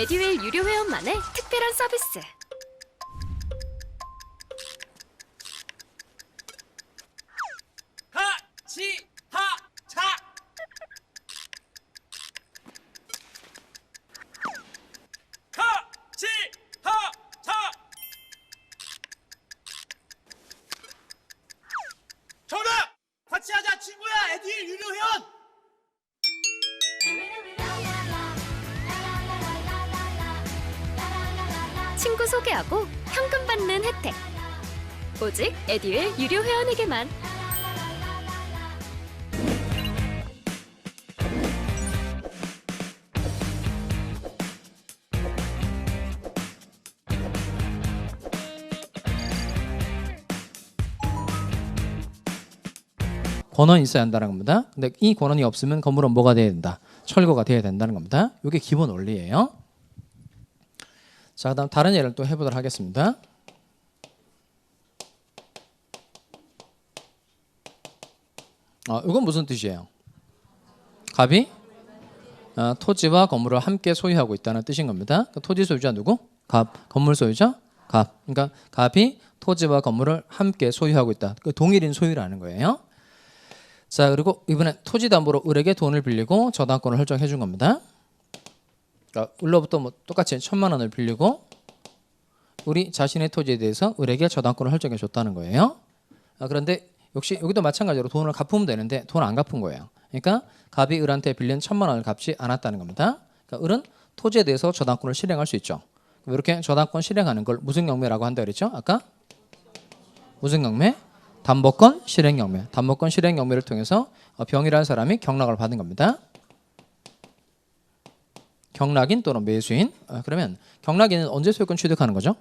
에듀윌 유료 회원만의 특별한 서비스. 하치하차 하치하차 정답! 같이 하자 친구야 에듀윌 유료 회원! 친구 소개하고 현금 받는 혜택. 오직 에듀윌 유료 회원에게만. 권한이 있어야 한다는 겁니다. 근데 이 권한이 없으면 건물은 뭐가 돼야 된다? 철거가 돼야 된다는 겁니다. 이게 기본 원리예요. 자, 그다음 다른 예를 또 해보도록 하겠습니다. 이건 무슨 뜻이에요? 갑이 토지와 건물을 함께 소유하고 있다는 뜻인 겁니다. 토지 소유자 누구? 갑. 건물 소유자? 갑. 그러니까 갑이 토지와 건물을 함께 소유하고 있다. 동일인 소유라는 거예요. 자, 그리고 이번엔 토지 담보로 을에게 돈을 빌리고 저당권을 설정해 준 겁니다. 그러니까 을로부터 뭐 똑같이 1,000만 원을 빌리고 을이 자신의 토지에 대해서 을에게 저당권을 설정해 줬다는 거예요. 그런데 역시 여기도 마찬가지로 돈을 갚으면 되는데 돈을 안 갚은 거예요. 그러니까 갑이 을한테 빌린 1,000만 원을 갚지 않았다는 겁니다. 그러니까 을은 토지에 대해서 저당권을 실행할 수 있죠. 이렇게 저당권 실행하는 걸 무슨 경매라고 한다 그랬죠? 아까 무슨 경매? 담보권 실행 경매. 담보권 실행 경매를 통해서 병이라는 사람이 경락을 받은 겁니다. 경락인 또는 매수인. 그러면 경락인은 언제 소유권 취득하는 거죠?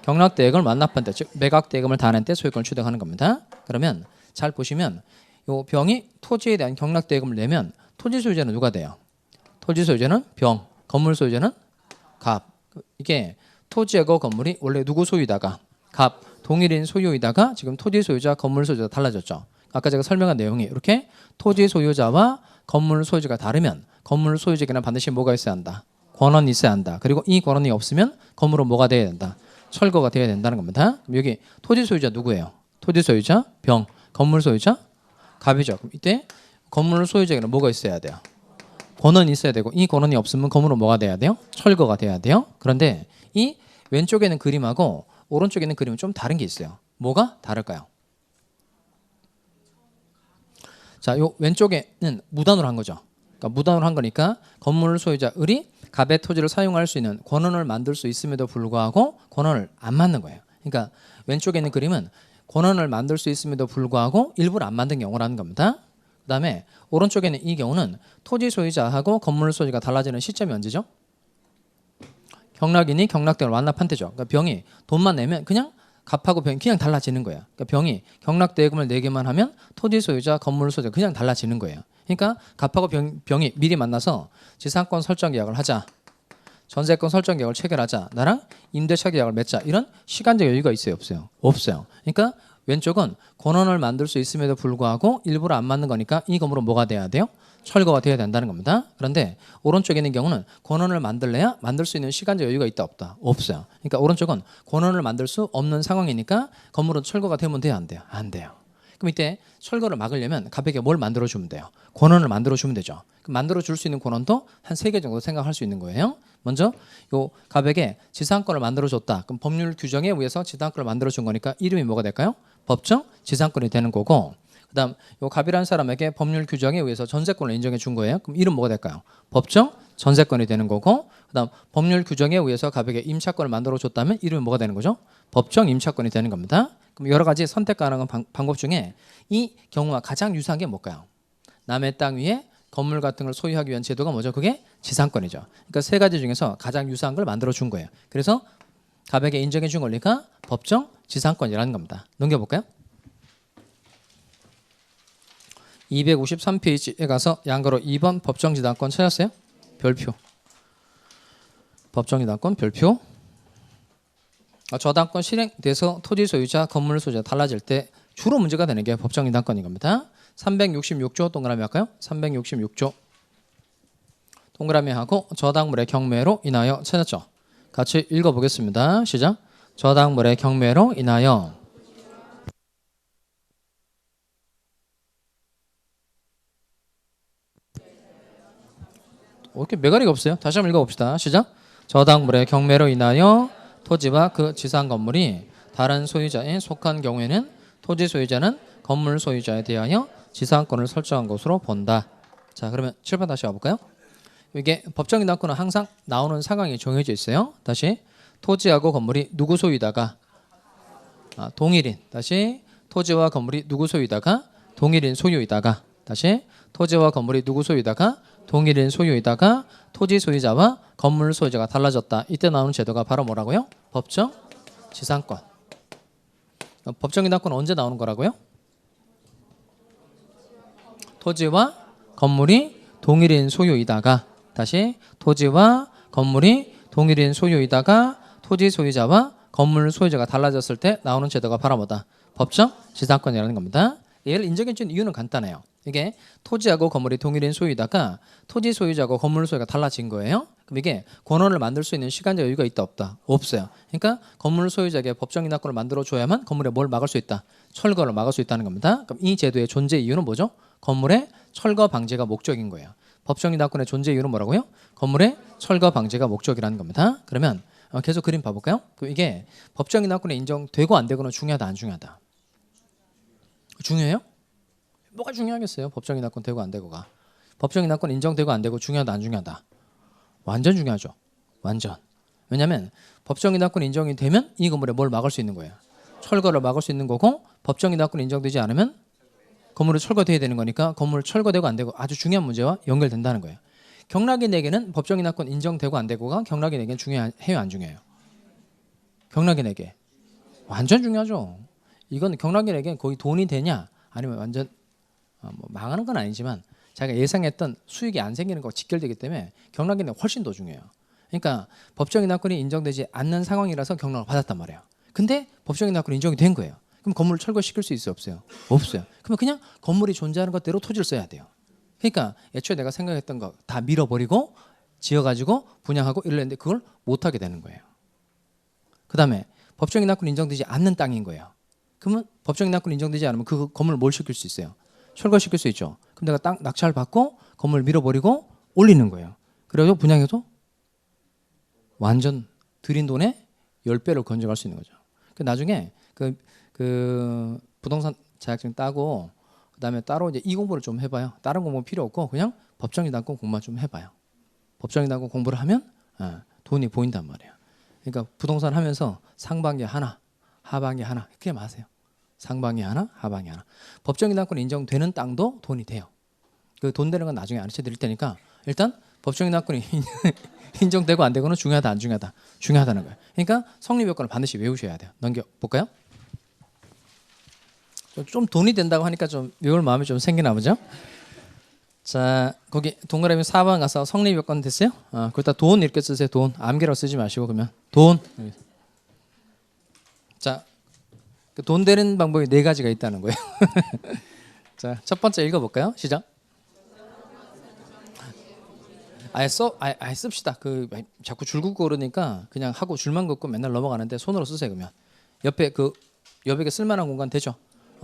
경락대액을 완납한 때, 즉 매각대금을 다 낸 때 소유권을 취득하는 겁니다. 그러면 잘 보시면 요 병이 토지에 대한 경락대금을 내면 토지 소유자는 누가 돼요? 토지 소유자는 병, 건물 소유자는 갑. 이게 토지하고 건물이 원래 누구 소유다가 갑, 동일인 소유이다가 지금 토지 소유자, 건물 소유자가 달라졌죠. 아까 제가 설명한 내용이 이렇게 토지 소유자와 건물 소유자가 다르면 건물 소유자에게는 반드시 뭐가 있어야 한다? 권한이 있어야 한다. 그리고 이 권한이 없으면 건물은 뭐가 돼야 된다? 철거가 돼야 된다는 겁니다. 그럼 여기 토지 소유자 누구예요? 토지 소유자 병, 건물 소유자 갑이죠. 그럼 이때 건물 소유자에게는 뭐가 있어야 돼요? 권한이 있어야 되고 이 권한이 없으면 건물은 뭐가 돼야 돼요? 철거가 돼야 돼요. 그런데 이 왼쪽에 있는 그림하고 오른쪽에 있는 그림은 좀 다른 게 있어요. 뭐가 다를까요? 자, 요 왼쪽에는 무단으로 한 거죠. 그러니까 무단으로 한 거니까 건물 소유자 을이 갑의 토지를 사용할 수 있는 권한을 만들 수 있음에도 불구하고 권한을 안 만든 거예요. 그러니까 왼쪽에 있는 그림은 권한을 만들 수 있음에도 불구하고 일부러 안 만든 경우라는 겁니다. 그다음에 오른쪽에 있는 이 경우는 토지 소유자하고 건물 소유자가 달라지는 시점이 언제죠? 경락인이 경락대금을 완납한 때죠. 그러니까 병이 돈만 내면 그냥 갑하고 병이 그냥 달라지는 거예요. 그러니까 병이 경락대금을 내기만 하면 토지 소유자, 건물 소유자 그냥 달라지는 거예요. 그러니까 갑하고 병이 미리 만나서 지상권 설정 계약을 하자, 전세권 설정 계약을 체결하자, 나랑 임대차 계약을 맺자 이런 시간적 여유가 있어요, 없어요? 없어요. 그러니까 왼쪽은 권한을 만들 수 있음에도 불구하고 일부러 안 맞는 거니까 이 건물은 뭐가 돼야 돼요? 철거가 돼야 된다는 겁니다. 그런데 오른쪽에 있는 경우는 권한을 만들래야 만들 수 있는 시간적 여유가 있다 없다? 없어요. 그러니까 오른쪽은 권한을 만들 수 없는 상황이니까 건물은 철거가 되면 돼요, 안 돼요? 안 돼요. 그럼 이때 철거를 막으려면 갑에게 뭘 만들어주면 돼요? 권한을 만들어주면 되죠. 그럼 만들어줄 수 있는 권한도 한 3개 정도 생각할 수 있는 거예요. 먼저 요 갑에게 지상권을 만들어줬다. 그럼 법률 규정에 의해서 지상권을 만들어준 거니까 이름이 뭐가 될까요? 법정 지상권이 되는 거고, 그다음 요 갑이라는 사람에게 법률 규정에 의해서 전세권을 인정해 준 거예요. 그럼 이름 뭐가 될까요? 법정 전세권이 되는 거고, 그다음 법률 규정에 의해서 갑에게 임차권을 만들어 줬다면 이름이 뭐가 되는 거죠? 법정 임차권이 되는 겁니다. 그럼 여러 가지 선택 가능한 방법 중에 이 경우와 가장 유사한 게 뭘까요? 남의 땅 위에 건물 같은 걸 소유하기 위한 제도가 뭐죠? 그게 지상권이죠. 그러니까 3가지 중에서 가장 유사한 걸 만들어 준 거예요. 그래서 갑에게 인정해 준 권리가 법정 지상권이라는 겁니다. 넘겨볼까요? 253페이지에 가서 양가로 2번 법정 지상권 찾았어요? 별표. 법정 지상권 별표. 저당권 실행돼서 토지 소유자, 건물 소유자 달라질 때 주로 문제가 되는 게 법정 지상권인 겁니다. 366조 동그라미 할까요? 366조. 동그라미하고 저당물의 경매로 인하여 찾았죠. 같이 읽어보겠습니다. 시작. 저당물의 경매로 인하여 이렇게 매가리가 없어요. 다시 한번 읽어봅시다. 시작. 저당물의 경매로 인하여 토지와 그 지상 건물이 다른 소유자에 속한 경우에는 토지 소유자는 건물 소유자에 대하여 지상권을 설정한 것으로 본다. 자, 그러면 7번 다시 와볼까요? 이게 법정이 나왔거나 항상 나오는 상황이 정해져 있어요. 다시 토지하고 건물이 누구 소유이다가 동일인. 다시 토지와 건물이 누구 소유이다가 동일인 소유이다가. 다시 토지와 건물이 누구 소유이다가 동일인 소유이다가 토지 소유자와 건물 소유자가 달라졌다. 이때 나오는 제도가 바로 뭐라고요? 법정 지상권. 법정이 나왔거나 언제 나오는 거라고요? 토지와 건물이 동일인 소유이다가. 다시 토지와 건물이 동일인 소유이다가 토지 소유자와 건물 소유자가 달라졌을 때 나오는 제도가 바로 뭐다? 법정 지상권이라는 겁니다. 얘를 인정해 준 이유는 간단해요. 이게 토지하고 건물이 동일인 소유이다가 토지 소유자하고 건물 소유가 달라진 거예요. 그럼 이게 권원을 만들 수 있는 시간적 여유가 있다 없다? 없어요. 그러니까 건물 소유자에게 법정 인하권을 만들어 줘야만 건물에 뭘 막을 수 있다? 철거를 막을 수 있다는 겁니다. 그럼 이 제도의 존재 이유는 뭐죠? 건물의 철거 방지가 목적인 거예요. 법정 인하권의 존재 이유는 뭐라고요? 건물의 철거 방지가 목적이라는 겁니다. 그러면 계속 그림 봐볼까요? 그럼 이게 법정 인하권에 인정되고 안 되고는 중요하다 안 중요하다? 중요해요? 뭐가 중요하겠어요? 법정 인하권 되고 안 되고가. 법정 인하권 인정되고 안 되고 중요하다 안 중요하다? 완전 중요하죠. 완전. 왜냐하면 법정 인하권 인정이 되면 이 건물에 뭘 막을 수 있는 거예요? 철거를 막을 수 있는 거고 법정 인하권 인정되지 않으면 건물이 철거돼야 되는 거니까 건물 철거되고 안 되고 아주 중요한 문제와 연결된다는 거예요. 경락인에게는 법정 인하권 인정되고 안 되고가 경락인에게는 중요해요 안 중요해요? 경락인에게 완전 중요하죠. 이건 경락인에게 거의 돈이 되냐 아니면 완전 뭐 망하는 건 아니지만 자기가 예상했던 수익이 안 생기는 거가 직결되기 때문에 경락인은 훨씬 더 중요해요. 그러니까 법정 인하권이 인정되지 않는 상황이라서 경락을 받았단 말이에요. 근데 법정 인하권이 인정이 된 거예요. 그럼 건물을 철거시킬 수 있어요 없어요? 없어요. 그러면 그냥 건물이 존재하는 것대로 토지를 써야 돼요. 그러니까 애초에 내가 생각했던 거 다 밀어버리고 지어가지고 분양하고 이러는데 그걸 못하게 되는 거예요. 그 다음에 법정 인하권 인정되지 않는 땅인 거예요. 그러면 법정 인하권 인정되지 않으면 그 건물 뭘 시킬 수 있어요? 철거시킬 수 있죠. 그럼 내가 땅 낙찰 받고 건물 밀어버리고 올리는 거예요. 그래서 분양해도 완전 들인 돈의 10배를 건져갈 수 있는 거죠. 나중에 그 부동산 자격증 따고 그다음에 따로 이제 이 공부를 좀 해봐요. 다른 공부 필요 없고 그냥 법정 인하권 공부만 좀 해봐요. 법정 인하권 공부를 하면 돈이 보인단 말이에요. 그러니까 부동산 하면서 상반기 하나, 하반기 하나 그렇게 마세요. 상반기 하나, 하반기 하나. 법정 인하권 인정되는 땅도 돈이 돼요. 그 돈 되는 건 나중에 가르쳐 드릴 테니까 일단 법정 인하권이 인정되고 안 되고는 중요하다 안 중요하다? 중요하다는 거예요. 그러니까 성립 요건을 반드시 외우셔야 돼요. 넘겨볼까요? 좀 돈이 된다고 하니까 좀 외울 마음이 좀 생기나 보죠? 자, 거기 동그라미 4번 가서 성립 요건 됐어요? 거기다 돈 이렇게 쓰세요. 돈. 암기라고 쓰지 마시고 그러면 돈. 자, 돈 되는 방법이 4가지가 있다는 거예요. 자, 첫 번째 읽어볼까요? 시작. 아예 씁시다. 자꾸 줄 긋고 그러니까 그냥 하고 줄만 긋고 맨날 넘어가는데 손으로 쓰세요. 그러면 옆에 여백에 쓸만한 공간 되죠?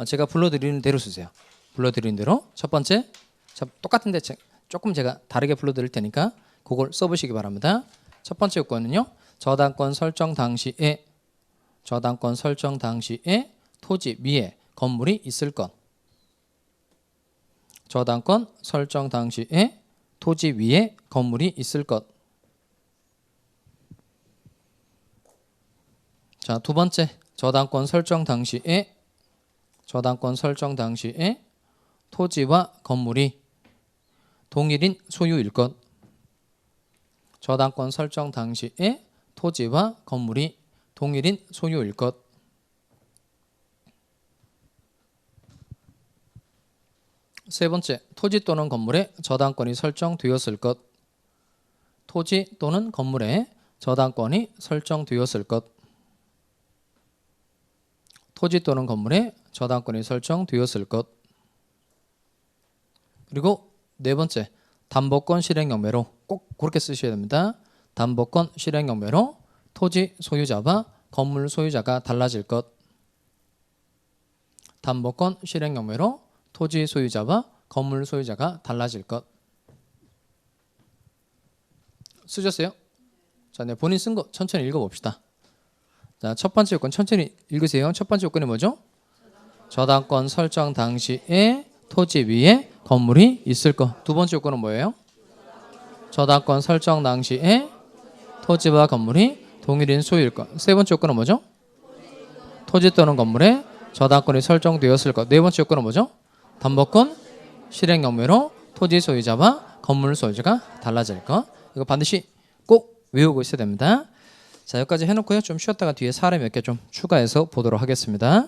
제가 불러드리는 대로 쓰세요. 불러드리는 대로. 첫 번째, 똑같은데 조금 제가 다르게 불러드릴 테니까 그걸 써보시기 바랍니다. 첫 번째 요건은요. 저당권 설정 당시에 토지 위에 건물이 있을 것. 저당권 설정 당시에 토지 위에 건물이 있을 것. 자, 두 번째, 저당권 설정 당시에 토지와 건물이 동일인 소유일 것. 저당권 설정 당시에 토지와 건물이 동일인 소유일 것. 세 번째, 토지 또는 건물에 저당권이 설정되었을 것. 토지 또는 건물에 저당권이 설정되었을 것. 토지 또는 건물에 저당권이 설정되었을 것. 그리고 네 번째, 담보권 실행 경매로 꼭 그렇게 쓰셔야 됩니다. 담보권 실행 경매로 토지 소유자와 건물 소유자가 달라질 것. 담보권 실행 경매로 토지 소유자와 건물 소유자가 달라질 것. 쓰셨어요? 자, 네, 본인 쓴 거 천천히 읽어봅시다. 자, 첫 번째 요건 천천히 읽으세요. 첫 번째 요건이 뭐죠? 저당권 설정 당시에 토지 위에 건물이 있을 것. 두 번째 요건은 뭐예요? 저당권 설정 당시에 토지와 건물이 동일인 소유일 것. 세 번째 요건은 뭐죠? 토지 또는 건물에 저당권이 설정되었을 것. 네 번째 요건은 뭐죠? 담보권 실행 경매로 토지 소유자와 건물 소유자가 달라질 것. 이거 반드시 꼭 외우고 있어야 됩니다. 자, 여기까지 해놓고요. 좀 쉬었다가 뒤에 사례 몇 개 좀 추가해서 보도록 하겠습니다.